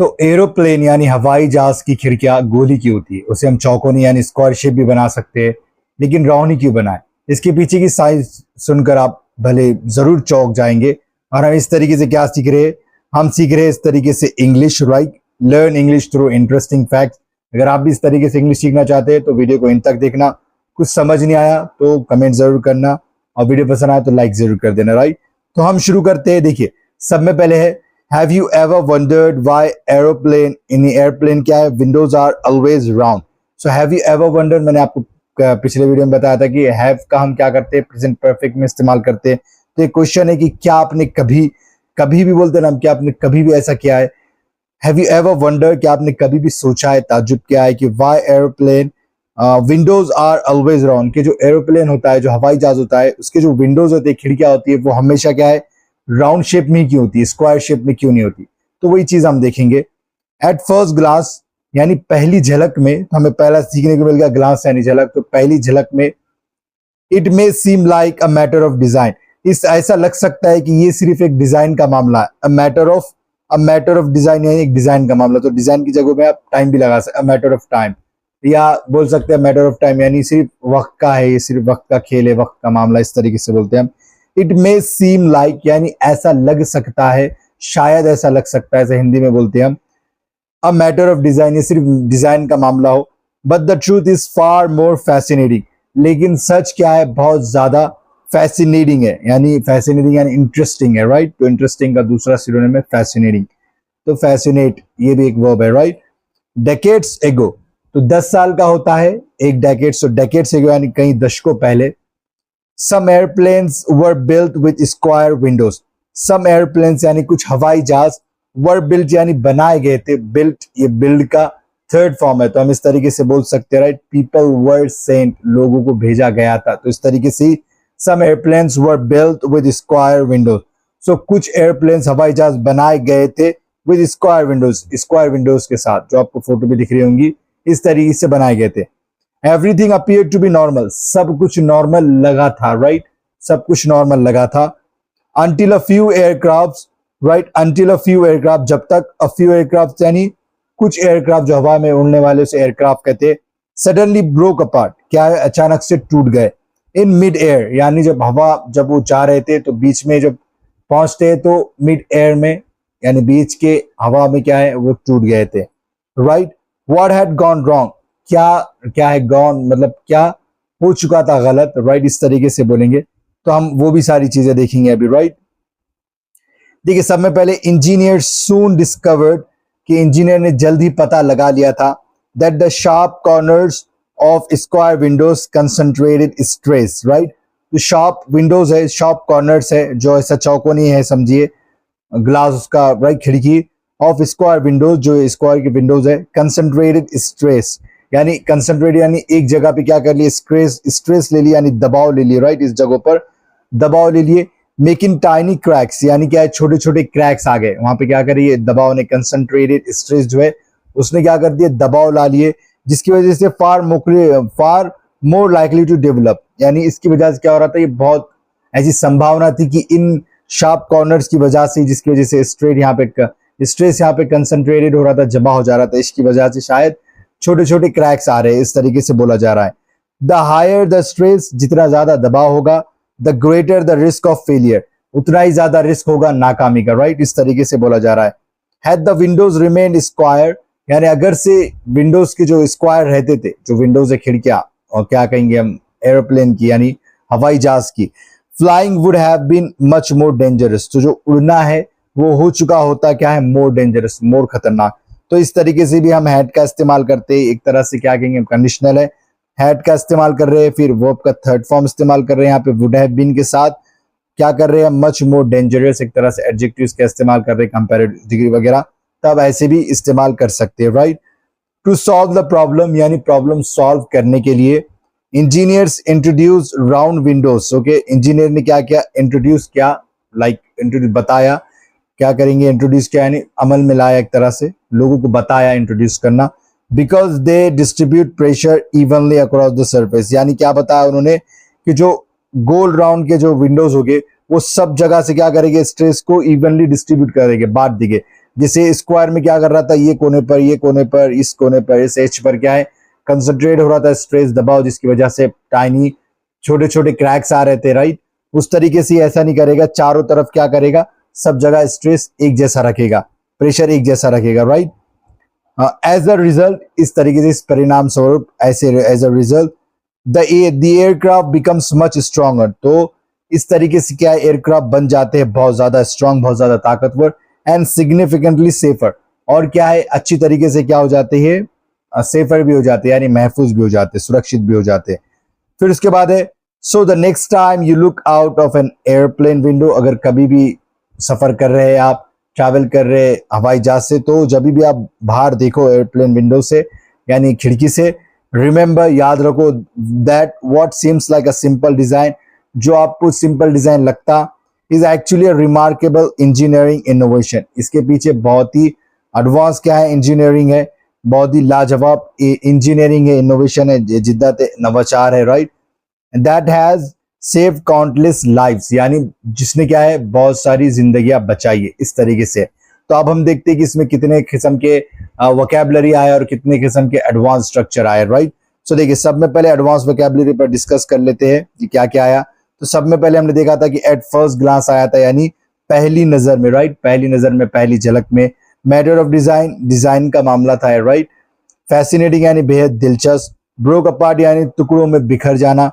तो एरोप्लेन यानी हवाई जहाज की खिड़कियां गोली की होती है, उसे हम चौकोनी यानी स्क्वायर शेप भी बना सकते हैं, लेकिन राउंड ही क्यों बनाए? इसके पीछे की साइज सुनकर आप भले जरूर चौंक जाएंगे। और हम इस तरीके से क्या सीख रहे हैं? हम सीख रहे हैं इस तरीके से English, right? Learn English through interesting facts. अगर आप भी इस तरीके से इंग्लिश सीखना चाहते हैं तो वीडियो को इन तक देखना। कुछ समझ नहीं आया तो कमेंट जरूर करना, और वीडियो पसंद आया तो लाइक जरूर कर देना, राइट? तो हम शुरू करते हैं। देखिए, सब में पहले है Have you ever wondered why aeroplane in the airplane क्या है? Windows are always round. So have you ever wondered, मैंने आपको पिछले वीडियो में बताया था कि have का हम क्या करते हैं? प्रेजेंट परफेक्ट में इस्तेमाल करते हैं। तो एक क्वेश्चन है कि क्या आपने कभी भी बोलते हैं ना, क्या आपने कभी भी ऐसा किया है? Have you ever wondered, क्या आपने कभी भी सोचा है, ताज्जुब किया है कि why airplane windows are always round? कि जो एरोप्लेन होता है, जो हवाई जहाज होता है, उसके जो विंडोज होते हैं, खिड़कियां होती है, वो हमेशा क्या है? राउंड शेप में क्यों होती है, स्क्वायर शेप में क्यों नहीं होती? तो वही चीज हम देखेंगे। एट फर्स्ट ग्लांस यानी पहली झलक में, तो हमें पहला सीखने को मिल गया ग्लांस यानी झलक। तो पहली झलक में it may seem like a matter of design, इस ऐसा लग सकता है कि ये सिर्फ एक डिजाइन का मामला है। अ मैटर ऑफ डिजाइन यानी एक डिजाइन का मामला। तो डिजाइन की जगह में आप टाइम भी लगा सकते, अ मैटर ऑफ टाइम, या बोल सकते हैं मैटर ऑफ टाइम यानी सिर्फ वक्त का है, ये सिर्फ वक्त का खेल है, वक्त का मामला, इस तरीके से बोलते हैं हम। इट मे सीम लाइक यानी ऐसा लग सकता है, शायद ऐसा लग सकता है, ऐसा हिंदी में बोलते हैं हम। अ मैटर ऑफ डिजाइन, ये सिर्फ डिजाइन का मामला हो। But the truth is far more fascinating, लेकिन सच क्या है? बहुत ज्यादा फैसिनेटिंग है, यानी फैसिनेटिंग यानी इंटरेस्टिंग है, राइट? तो इंटरेस्टिंग का दूसरा सिनोनिम है फैसिनेटिंग। तो फैसिनेट ये भी एक वर्ब है, राइट? डेकेड्स एगो, तो 10 साल का होता है एक डेकेड्स, तो डेकेड्स एगो यानी कई दशकों पहले। Some airplanes were built with square windows. Some airplanes यानी कुछ हवाई जहाज were built यानी बनाए गए थे। built ये build का थर्ड फॉर्म है, तो हम इस तरीके से बोल सकते हैं, राइट? People were sent, लोगों को भेजा गया था। तो इस तरीके से some airplanes were built with square windows. So कुछ एयरप्लेन्स हवाई जहाज बनाए गए थे with square windows के साथ, जो आपको फोटो भी दिख रही होंगी, इस तरीके से बनाए गए थे। Everything appeared to be normal, सब कुछ नॉर्मल लगा था, राइट? सब कुछ नॉर्मल लगा था। Until a few aircrafts, right? Until a few aircraft, जब तक a few aircraft यानी कुछ एयरक्राफ्ट जो हवा में उड़ने वाले उसे एयरक्राफ्ट कहते हैं, suddenly broke apart, क्या है? अचानक से टूट गए। In mid air यानी जब वो जा रहे थे, तो बीच में जब पहुंचते हैं तो मिड एयर में यानी बीच के हवा में क्या है? वो टूट गए थे, right? What had gone wrong, क्या है गॉन मतलब क्या हो चुका था गलत, राइट? इस तरीके से बोलेंगे। तो हम वो भी सारी चीजें देखेंगे अभी, राइट? देखिए, सब में पहले इंजीनियर सून डिस्कवर्ड, कि इंजीनियर ने जल्द ही पता लगा लिया था that the sharp corners of square Windows concentrated stress, right? जो शार्प विंडोज है, शार्प कॉर्नर्स है, जो ऐसा चौकोनी है, समझिए ग्लास उसका, राइट? खिड़की ऑफ स्क्वायर विंडोज, जो स्क्वायर की विंडोज है, कंसंट्रेटेड स्ट्रेस यानी कंसंट्रेट यानी एक जगह पे क्या कर लिए? स्ट्रेस ले लिया यानी दबाव ले लिए, राइट? इस जगह पर दबाव ले लिए। मेकिंग टाइनी क्रैक्स यानी क्या है? छोटे छोटे क्रैक्स आ गए वहां पे, क्या करिए? दबाव ने, कंसंट्रेटेड स्ट्रेस जो है उसने क्या कर दिया? दबाव ला लिए, जिसकी वजह से फार मोर लाइकली टू डेवलप, यानी इसकी वजह से क्या हो रहा था? ये बहुत ऐसी संभावना थी कि इन शार्प कॉर्नर्स की वजह से, जिसकी वजह से स्ट्रेस यहाँ पे कंसंट्रेटेड हो रहा था, जमा हो जा रहा था, इसकी वजह से शायद छोटे छोटे क्रैक्स आ रहे हैं, इस तरीके से बोला जा रहा है। द हायर द स्ट्रेस, जितना ज्यादा दबाव होगा, the greater the risk of failure, उतना ही ज्यादा रिस्क होगा नाकामी का, राइट? इस तरीके से बोला जा रहा है। Had the Windows remained square, यानी अगर से विंडोज के जो स्क्वायर रहते थे, जो विंडोज है खिड़कियां, और क्या कहेंगे हम? एरोप्लेन की यानी हवाई जहाज की, flying would have been much more dangerous, तो जो उड़ना है वो हो चुका होता क्या है? मोर डेंजरस, मोर खतरनाक। तो इस तरीके से भी हम हैड का इस्तेमाल करते हैं, एक तरह से क्या कहेंगे? कंडीशनल है, हैड का इस्तेमाल कर रहे हैं, फिर वर्ब का थर्ड फॉर्म इस्तेमाल कर रहे हैं। यहाँ पे वुड हैव बीन के साथ क्या कर रहे हैं? मच मोर डेंजरस, एक तरह से एडजेक्टिव्स का इस्तेमाल कर रहे हैं, कंपैरेटिव डिग्री वगैरह, तब ऐसे भी इस्तेमाल कर सकते हैं, right? To solve the problem यानी प्रॉब्लम सॉल्व करने के लिए engineers introduce round windows. Okay, engineer ने क्या किया? इंट्रोड्यूस किया, लाइक इंट्रोड्यूस बताया, क्या करेंगे? इंट्रोड्यूस किया यानी अमल में लाया, एक तरह से लोगों को बताया, इंट्रोड्यूस करना। Because they distribute pressure evenly across the surface, यानी क्या बताया उन्होंने? कि जो गोल राउंड के जो विंडोज होंगे वो सब जगह से क्या करेंगे? स्ट्रेस को इवनली डिस्ट्रीब्यूट करेंगे, बांट देंगे। जैसे स्क्वायर में क्या कर रहा था, ये कोने पर, ये कोने पर, इस कोने पर, इस एज पर क्या है, कंसंट्रेट हो रहा था स्ट्रेस दबाव, जिसकी वजह से टाइनी छोटे छोटे क्रैक्स आ रहे थे, राइट। उस तरीके से ऐसा नहीं करेगा, चारों तरफ क्या करेगा, सब जगह स्ट्रेस एक जैसा रखेगा, प्रेशर एक जैसा रखेगा, राइट। एज अ रिजल्ट, इस तरीके से इस परिणाम स्वरूप ऐसे as a result the aircraft becomes much stronger. तो इस तरीके से क्या एयरक्राफ्ट बन जाते हैं बहुत ज्यादा स्ट्रांग, बहुत ज्यादा ताकतवर, एंड सिग्निफिकेंटली सेफर। और क्या है, अच्छी तरीके से क्या हो जाते हैं, सेफर भी हो जाते हैं, यानी महफूज भी हो जाते हैं, सुरक्षित भी हो जाते हैं। फिर उसके बाद है, so the next time you look out of an airplane window, अगर कभी भी सफर कर रहे हैं आप, ट्रैवल कर रहे हैं हवाई जहाज से, तो जब भी आप बाहर देखो एयरप्लेन विंडो से यानी खिड़की से, रिमेंबर, याद रखो, that what seems like a simple design, जो आपको सिंपल डिजाइन लगता is actually a remarkable engineering innovation. इसके पीछे बहुत ही एडवांस क्या है, इंजीनियरिंग है, बहुत ही लाजवाब इंजीनियरिंग है, इनोवेशन है, जिद्दत है, नवाचार है, right. That has save countless lives, यानी जिसने क्या है, बहुत सारी जिंदगियां बचाई है, इस तरीके से। तो अब हम देखते हैं कि इसमें कितने किस्म के वोकैबुलरी आए और कितने किस्म के एडवांस स्ट्रक्चर आए, राइट। सो देखिए, सब में पहले एडवांस वोकैबुलरी पर डिस्कस कर लेते हैं कि क्या क्या आया। तो सब में पहले हमने देखा था कि एट फर्स्ट ग्लांस आया था, यानी पहली नजर में, राइट, पहली नजर में, पहली झलक में। मैटर ऑफ डिजाइन, डिजाइन का मामला था, राइट। फैसिनेटिंग यानी बेहद दिलचस्प। ब्रोक अपार्ट यानी टुकड़ों में बिखर जाना।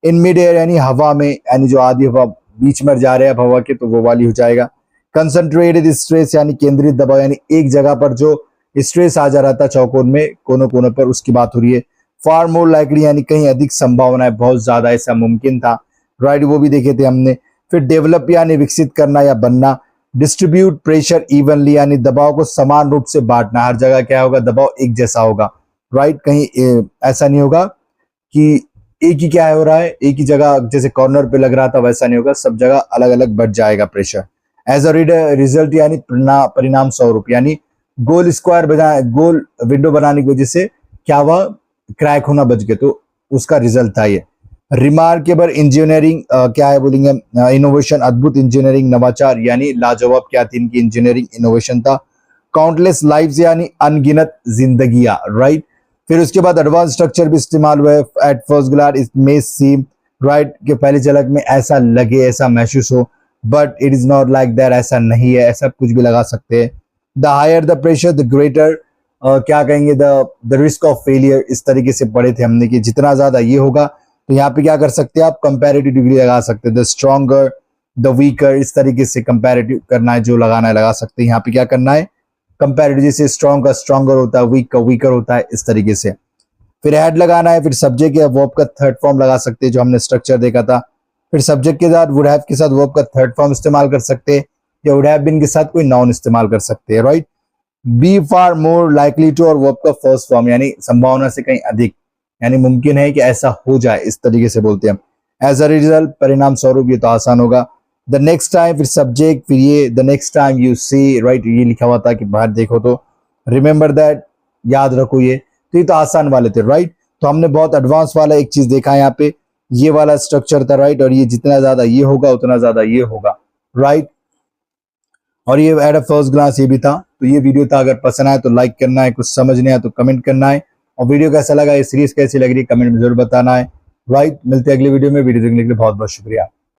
इन मिड एयर यानी हवा में, यानी जो आधी हवा बीच में जा रहे हैं हवा के, तो वो वाली हो जाएगा। कंसंट्रेटेड स्ट्रेस यानी केंद्रित दबाव, यानी एक जगह पर जो स्ट्रेस आ जा रहा था चौकोन में, कोनों कोनों पर, उसकी बात हो रही है। फार मोर लाइकली यानी कहीं अधिक संभावना है, बहुत ज्यादा ऐसा मुमकिन था, राइट, वो भी देखे थे हमने। फिर डेवलप यानी विकसित करना या बनना। डिस्ट्रीब्यूट प्रेशर इवनली यानी दबाव को समान रूप से बांटना, हर जगह क्या होगा, दबाव एक जैसा होगा, राइट। कहीं ऐसा नहीं होगा कि एक ही क्या हो रहा है, एक ही जगह जैसे कॉर्नर पे लग रहा था वैसा नहीं होगा, सब जगह अलग अलग बढ़ जाएगा प्रेशर। एज अ रिजल्ट यानी परिणाम स्वरूप, यानी गोल स्क्वायर बना, गोल विंडो बनाने की वजह से क्या हुआ, क्रैक होना बच गए, तो उसका रिजल्ट था ये। रिमार्केबल इंजीनियरिंग क्या है बोलेंगे, इनोवेशन, अद्भुत इंजीनियरिंग, नवाचार, यानी लाजवाब क्या थी इनकी इंजीनियरिंग, इनोवेशन था। काउंटलेस लाइव्स यानी अनगिनत जिंदगियां, राइट। फिर उसके बाद एडवांस स्ट्रक्चर भी इस्तेमाल हुआ है। At first glance it may seem, right, कि पहली झलक में ऐसा लगे, ऐसा महसूस हो, but it is not like that, ऐसा नहीं है, ऐसा कुछ भी लगा सकते हैं। The higher the pressure the greater क्या कहेंगे, द रिस्क ऑफ फेलियर, इस तरीके से पढ़े थे हमने कि जितना ज्यादा ये होगा, तो यहाँ पे क्या कर सकते हैं आप, कंपैरेटिव डिग्री लगा सकते हैं। द स्ट्रॉन्गर द वीकर, इस तरीके से कंपैरेटिव करना है, जो लगाना है लगा सकते हैं। यहाँ पे क्या करना है, कंपैरेटिव, जैसे स्ट्रॉन्ग का स्ट्रॉन्गर होता है, वीक का वीकर होता है, इस तरीके से। फिर हैड लगाना है, फिर सब्जेक्ट या वर्ब का थर्ड फॉर्म लगा सकते हैं, जो हमने स्ट्रक्चर देखा था। फिर सब्जेक्ट के साथ वुड हैव के साथ वर्ब का थर्ड फॉर्म इस्तेमाल कर सकते हैं, या वुड हैव बीन के साथ कोई नाउन इस्तेमाल कर सकते हैं, right. Be far more likely to, और वर्ब का फर्स्ट फॉर्म, यानी संभावना से कहीं अधिक, यानी मुमकिन है कि ऐसा हो जाए, इस तरीके से बोलते हैं हम। एज अ रिजल्ट, परिणाम स्वरूप, ये तो आसान होगा। द नेक्स्ट टाइम, फिर सब्जेक्ट, फिर ये the next time you see, right, ये लिखा हुआ था कि बाहर देखो, तो रिमेंबर दैट, याद रखो ये। तो ये तो आसान वाले थे, राइट। तो हमने बहुत एडवांस वाला एक चीज देखा यहाँ पे, ये वाला स्ट्रक्चर था, राइट, और ये जितना ज्यादा ये होगा उतना ज्यादा ये होगा, राइट। और ये एट अ फर्स्ट ग्लांस ये भी था। तो ये वीडियो था, अगर पसंद आए तो लाइक करना है, कुछ समझ नहीं आया तो कमेंट करना है, और वीडियो कैसा लगा, ये सीरीज कैसी लग रही है, कमेंट में जरूर बताना है, राइट। मिलते हैं अगले वीडियो में, वीडियो देखने के लिए बहुत बहुत शुक्रिया।